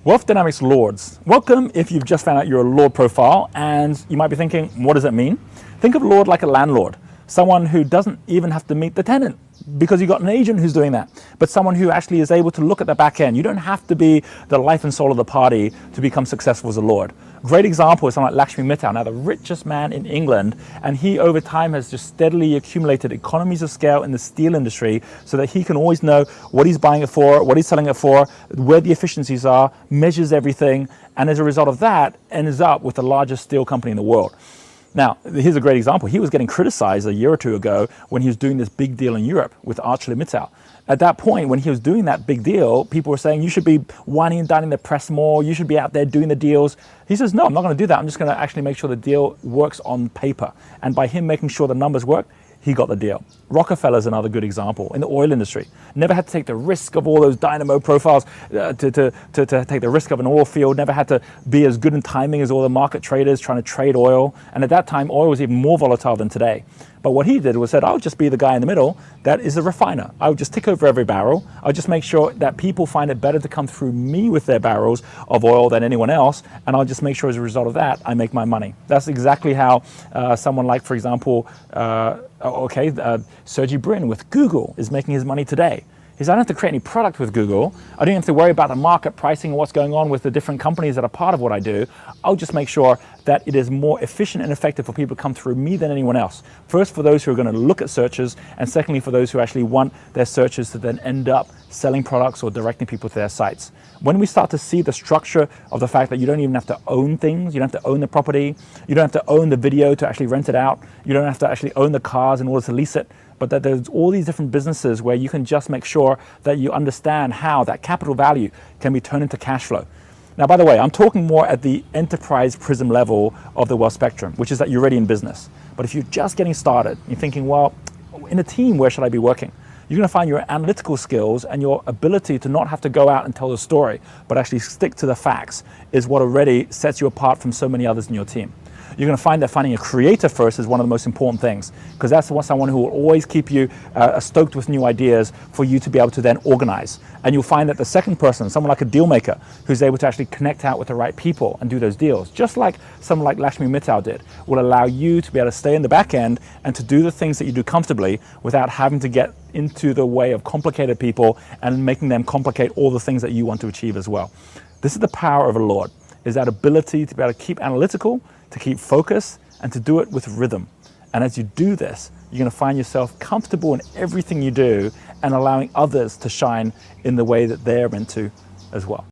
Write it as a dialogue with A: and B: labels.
A: Wealth Dynamics Lords. Welcome if you've just found out you're a Lord profile and you might be thinking, what does it mean? Think of Lord like a landlord, someone who doesn't even have to meet the tenant because you've got an agent who's doing that, but someone who actually is able to look at the back end. You don't have to be the life and soul of the party to become successful as a Lord. Great example is someone like Lakshmi Mittal, now the richest man in England, and he over time has just steadily accumulated economies of scale in the steel industry so that he can always know what he's buying it for, what he's selling it for, where the efficiencies are, measures everything, and as a result of that ends up with the largest steel company in the world. Now, here's a great example. He was getting criticized a year or two ago when he was doing this big deal in Europe with ArcelorMittal. At that point, when he was doing that big deal, people were saying, you should be whining and dining the press more, you should be out there doing the deals. He says, no, I'm not going to do that. I'm just going to actually make sure the deal works on paper. And by him making sure the numbers work, he got the deal. Rockefeller's another good example in the oil industry. Never had to take the risk of all those dynamo profiles to take the risk of an oil field. Never had to be as good in timing as all the market traders trying to trade oil. And at that time, oil was even more volatile than today. But what he did was said, I'll just be the guy in the middle that is a refiner. I'll just tick over every barrel. I'll just make sure that people find it better to come through me with their barrels of oil than anyone else. And I'll just make sure as a result of that, I make my money. That's exactly how someone like, for example, Sergey Brin with Google is making his money today. He says, I don't have to create any product with Google. I don't have to worry about the market pricing and what's going on with the different companies that are part of what I do. I'll just make sure that it is more efficient and effective for people to come through me than anyone else. First, for those who are going to look at searches, and secondly, for those who actually want their searches to then end up selling products or directing people to their sites. When we start to see the structure of the fact that you don't even have to own things, you don't have to own the property, you don't have to own the video to actually rent it out, you don't have to actually own the cars in order to lease it, but that there's all these different businesses where you can just make sure that you understand how that capital value can be turned into cash flow. Now, by the way, I'm talking more at the enterprise prism level of the wealth spectrum, which is that you're already in business. But if you're just getting started, you're thinking, well, in a team, where should I be working? You're going to find your analytical skills and your ability to not have to go out and tell the story, but actually stick to the facts is what already sets you apart from so many others in your team. You're going to find that finding a creator first is one of the most important things, because that's someone who will always keep you stoked with new ideas for you to be able to then organize. And you'll find that the second person, someone like a deal maker, who's able to actually connect out with the right people and do those deals, just like someone like Lakshmi Mittal did, will allow you to be able to stay in the back end and to do the things that you do comfortably without having to get into the way of complicated people and making them complicate all the things that you want to achieve as well. This is the power of a Lord, is that ability to be able to keep analytical, to keep focus, and to do it with rhythm. And as you do this, you're going to find yourself comfortable in everything you do and allowing others to shine in the way that they're meant to as well.